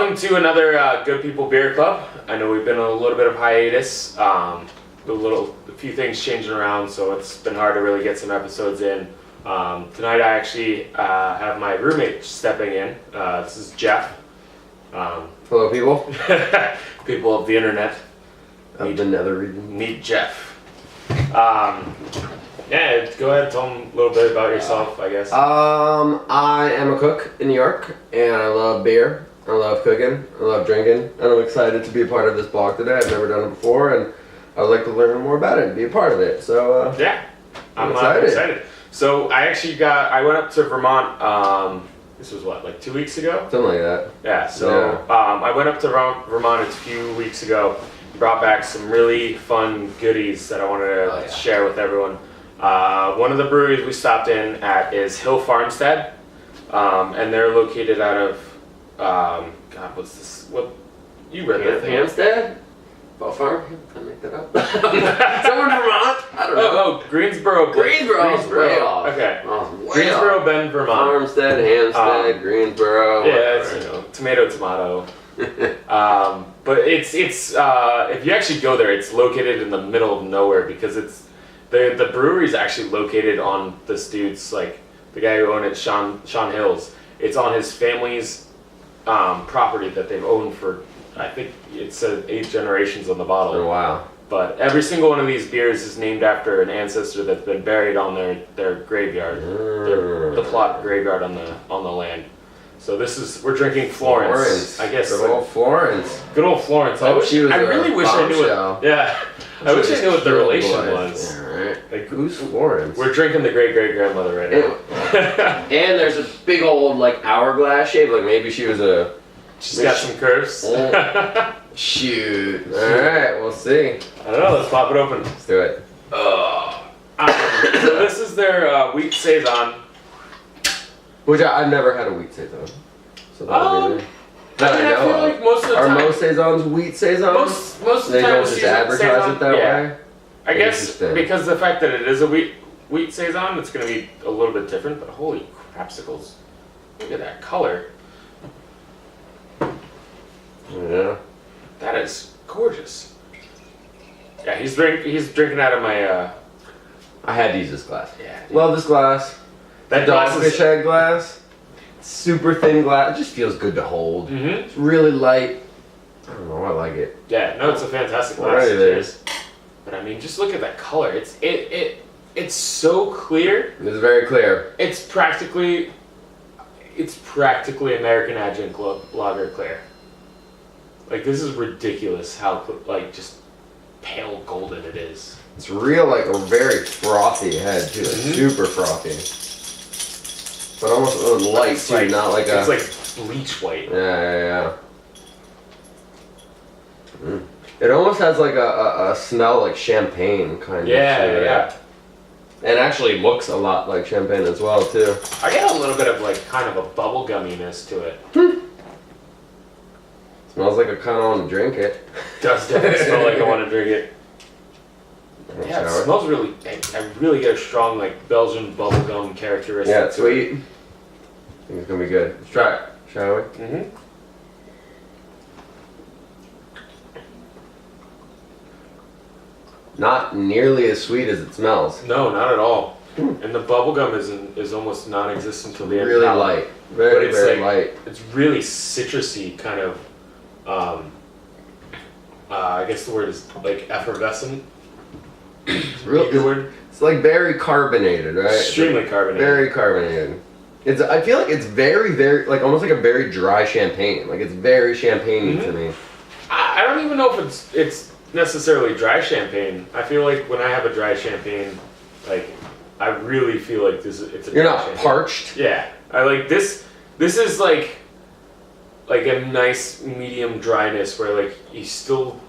welcome to another Good People Beer Club. I know we've been on a little bit of hiatus, a few things changing around, so it's been hard to really get some episodes in. Tonight I actually have my roommate stepping in. This is Jeff. Hello, people. People of the internet. Of the nether region. Meet Jeff. Yeah, go ahead, tell them a little bit about yourself, I guess. I am a cook in New York, and I love beer. I love cooking. I love drinking, and I'm excited to be a part of this blog today. I've never done it before, and I would like to learn more about it and be a part of it. So yeah, I'm excited. excited. So I went up to Vermont. This was what, like 2 weeks ago? Something like that. Yeah. So I went up to Vermont a few weeks ago. Brought back some really fun goodies that I wanted to share with everyone. One of the breweries we stopped in at is Hill Farmstead, and they're located out of God, what's this? What you read that thing? Hampstead? Ball Farm? Did I make that up? Someone from Vermont? I don't know. Oh, Greensboro. Greensboro. Way off. Okay. Oh, way Greensboro, off. Bend, Vermont. Farmstead, Hampstead, Greensboro. Yeah, it's tomato. But it's if you actually go there, it's located in the middle of nowhere because it's the brewery is actually located on this dude's, like, the guy who owned it, Sean Hills. It's on his family's property that they've owned for, I think it said 8 generations on the bottle. Oh, wow. But every single one of these beers is named after an ancestor that's been buried on their graveyard, the plot graveyard on the land. So we're drinking Florence. I guess. Good old Florence. Good old Florence. I really wish I knew it. Yeah. I wish I knew what the relation was. Yeah, right. Like, who's Florence? We're drinking the great-great-grandmother right now. And there's a big old, like, hourglass shape. Like, maybe she was a... She's got some curves. Shoot. Alright, we'll see. I don't know. Let's pop it open. Let's do it. So this is their wheat saison. Which I've never had a wheat saison. So I feel like most of the time... Are most saisons wheat saisons? Most of the They time don't just advertise it that way? I guess because the fact that it is a wheat saison, it's going to be a little bit different, but holy crapsicles. Look at that color. Yeah. That is gorgeous. Yeah, he's drinking out of my... I had to use this glass. Yeah. Love this glass. That glass Dogfish head glass. Super thin glass. It just feels good to hold. Mm-hmm. It's really light. I don't know, I like it. Yeah, no, it's a fantastic glass. Right, it is. But I mean, just look at that color. It's so clear. It's very clear. It's practically American Adjunct Lager clear. Like, this is ridiculous how, like, just pale golden it is. It's real, like a very frothy head too. Mm-hmm. Super frothy. But almost light too, like, not like it's like bleach white. Yeah. Mm. It almost has like a smell like champagne kind of. Yeah. And actually looks a lot like champagne as well too. I get a little bit of, like, kind of a bubble gumminess to it. Smells like I kind of want to drink it. Does definitely smell like I want to drink it. Yeah, it smells really. I really get a strong, like, Belgian bubblegum characteristic. Yeah, it's sweet. I think it's gonna be good. Let's try it, shall we? Mm-hmm. Not nearly as sweet as it smells. No, not at all. And the bubblegum is almost non-existent till the end. Really light. Very, very light. It's really citrusy, kind of. I guess the word is, like, effervescent. It's real good word. It's like very carbonated, right? Extremely carbonated. Very carbonated. I feel like it's very, very, like, almost like a very dry champagne. Like, it's very champagne-y to me. I don't even know if it's necessarily dry champagne. I feel like when I have a dry champagne, like, I really feel like it's a You're dry not champagne. parched? Yeah. I like this. This is like a nice medium dryness where, like, you still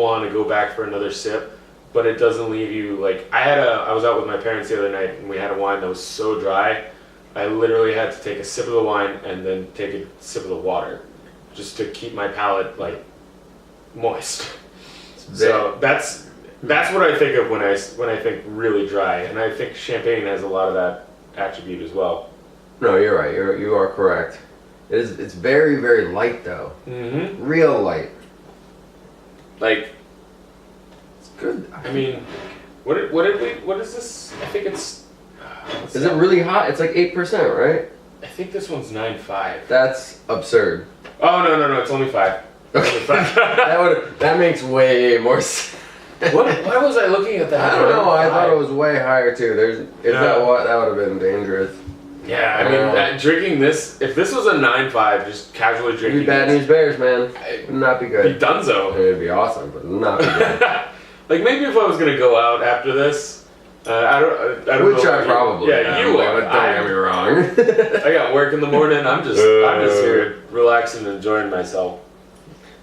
want to go back for another sip, but it doesn't leave you, like, I was out with my parents the other night and we had a wine that was so dry, I literally had to take a sip of the wine and then take a sip of the water just to keep my palate, like, moist. So that's what I think of when I think really dry, and I think champagne has a lot of that attribute as well. No, you're right. You are correct. It's very, very light though. Mm-hmm. Real light. Like, It's good. I mean, what is this? I think it's. Is it really hot? It's like 8%, right? I think this one's 9.5. That's absurd. Oh no! It's only 5. It's only 5. That makes way more sense. Why was I looking at that? I don't know. I thought it was way higher too. That would have been dangerous. Yeah, I mean, drinking this. If this was a 9.5, just casually drinking. It'd be bad news bears, man. Would not be good. Be donezo. It'd be awesome, but not be good. Like maybe if I was gonna go out after this, I don't know. Which I probably. Yeah, you would. Don't get me wrong. I got work in the morning. I'm just here relaxing and enjoying myself.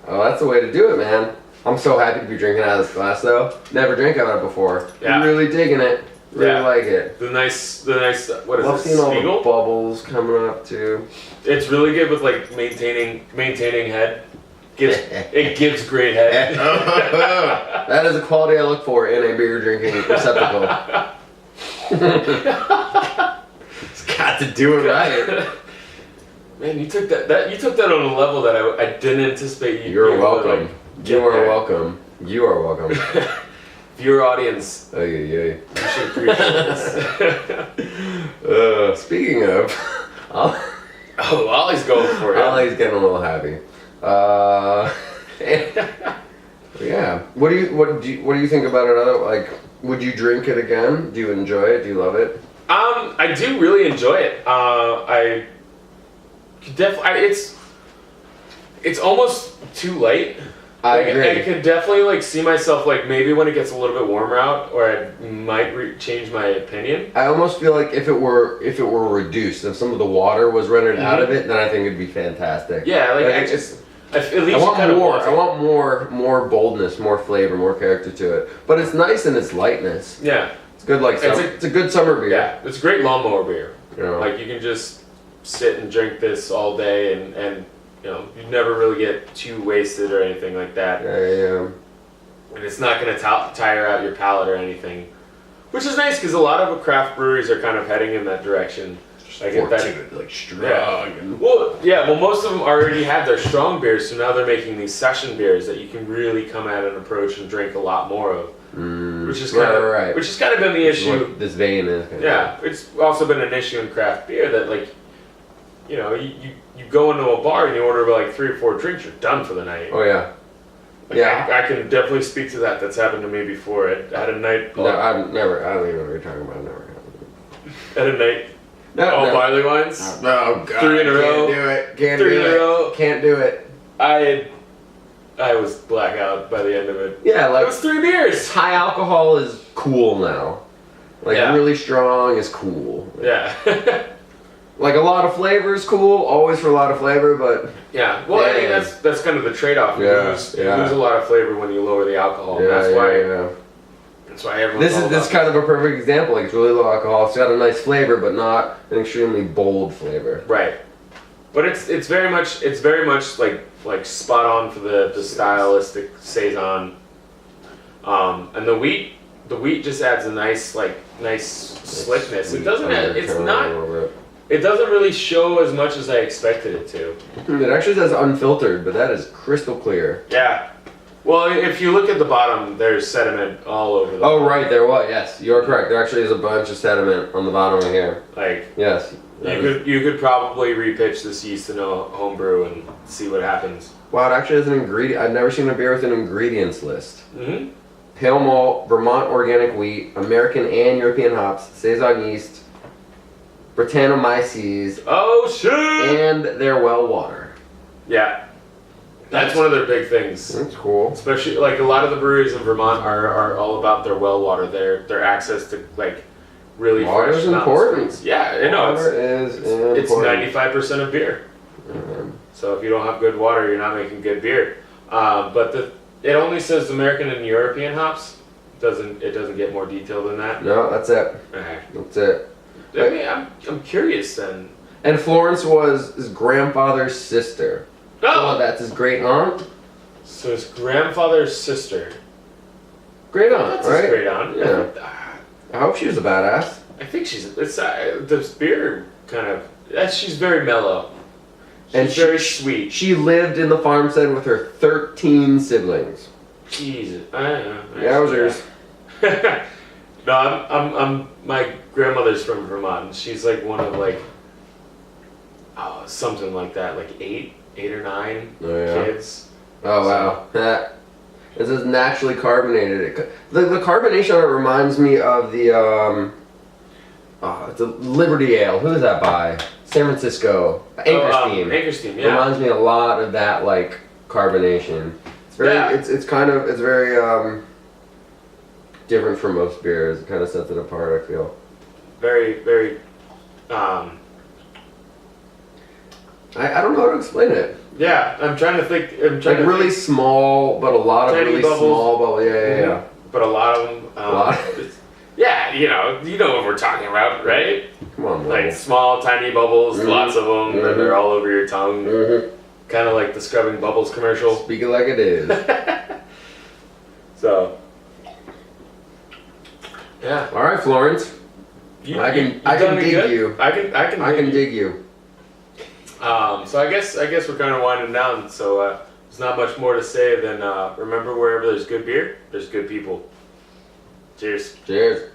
Oh, that's the way to do it, man. I'm so happy to be drinking out of this glass, though. Never drank out of it before. Yeah. Really digging it. Really like it. The nice. What is Love this? seeing all Spiegel? the bubbles coming up too. It's really good with like maintaining head. It gives great head. That is a quality I look for in a beer drinking receptacle. It's got to do it right. Man, you took that on a level that I didn't anticipate you. You're welcome. You are welcome. You are welcome. Viewer audience. Ay. You should appreciate this. Speaking of, Ollie's going for it. Ollie's getting a little happy. Yeah. What do you think about it? Like, would you drink it again? Do you enjoy it? Do you love it? I do really enjoy it. I could definitely. It's almost too late. I agree. I could definitely like see myself like maybe when it gets a little bit warmer out, or I might change my opinion. I almost feel like if it were reduced, if some of the water was rendered out of it, then I think it'd be fantastic. Yeah, like at least I want more. I want more boldness, more flavor, more character to it. But it's nice in its lightness. Yeah, it's good. Like it's a good summer beer. Yeah, it's a great lawnmower beer. You know? Like you can just sit and drink this all day, and you know you never really get too wasted or anything like that. Yeah. And it's not going to tire out your palate or anything, which is nice because a lot of craft breweries are kind of heading in that direction. Like strong. Yeah. Well, most of them already had their strong beers, so now they're making these session beers that you can really come at and approach and drink a lot more of. Which is kind of which has kind of been the issue. What this vein is. It's also been an issue in craft beer that like, you know, you go into a bar and you order like 3 or 4 drinks, you're done for the night. Oh yeah. Like, I can definitely speak to that. That's happened to me before. I had a night. No, I've never. I don't even know what you're talking about. Never. Had a night. No. Barley wines. Oh god. 3 in a row. Can't do it. Can't 3 do in a it. row. Can't do it. I was blackout by the end of it. Yeah, like it was 3 beers. High alcohol is cool now. Like really strong is cool. Yeah. Like a lot of flavor is cool, always for a lot of flavor, but yeah. Well, I mean that's kind of the trade-off. You lose a lot of flavor when you lower the alcohol. Yeah, that's why. Yeah. That's why everyone. This is kind of a perfect example. Like it's really low alcohol. It's got a nice flavor, but not an extremely bold flavor. Right. But it's very much like spot on for the stylistic saison. And the wheat just adds a nice slickness. It doesn't. It doesn't really show as much as I expected it to. It actually says unfiltered, but that is crystal clear. Yeah. Well, if you look at the bottom, there's sediment all over the bottom. Right, there was. Yes, you're correct. There actually is a bunch of sediment on the bottom of here. Like, yes. You could probably repitch this yeast in a homebrew and see what happens. Wow, it actually has an ingredient. I've never seen a beer with an ingredients list. Mm-hmm. Pale malt, Vermont organic wheat, American and European hops, saison yeast, Brettanomyces. Oh shit! And their well water. Yeah. That's one of their big things. That's cool. Especially like a lot of the breweries in Vermont are all about their well water, their access to like really water fresh is important. Yeah, I know. It's 95% of beer. Mm-hmm. So if you don't have good water, you're not making good beer. But it only says American and European hops. It doesn't get more detail than that. No, that's it. Okay. That's it. I mean, I'm curious then. And Florence was his grandfather's sister. Oh! So that's his great aunt. So his grandfather's sister. Great aunt, that's right? His great aunt. Yeah. I hope she was a badass. I think she's. It's this beer kind of. She's very mellow. And She's very sweet. She lived in the farmstead with her 13 siblings. Jesus, I don't know. Yowzers. No, I'm my grandmother's from Vermont. And she's like one of like, something like that, like eight or nine kids. Oh wow. This is naturally carbonated. The carbonation on it reminds me of the it's a Liberty Ale. Who is that by? San Francisco. Anchor Steam. Anchor Steam, yeah. Reminds me a lot of that like carbonation. It's very it's very different from most beers. It kind of sets it apart, I feel. Very, very I don't know how to explain it. Yeah, I'm trying to think. Really small, but a lot of really bubbles. small bubbles. Yeah. But a lot of them. Yeah, you know what we're talking about, right? Come on, like small, tiny bubbles, lots of them, and they're all over your tongue. Kind of like the Scrubbing Bubbles commercial. Speak it like it is. So, yeah. All right, Florence. I can dig you. I can dig you. So I guess we're kind of winding down. So there's not much more to say than remember, wherever there's good beer, there's good people. Cheers. Cheers.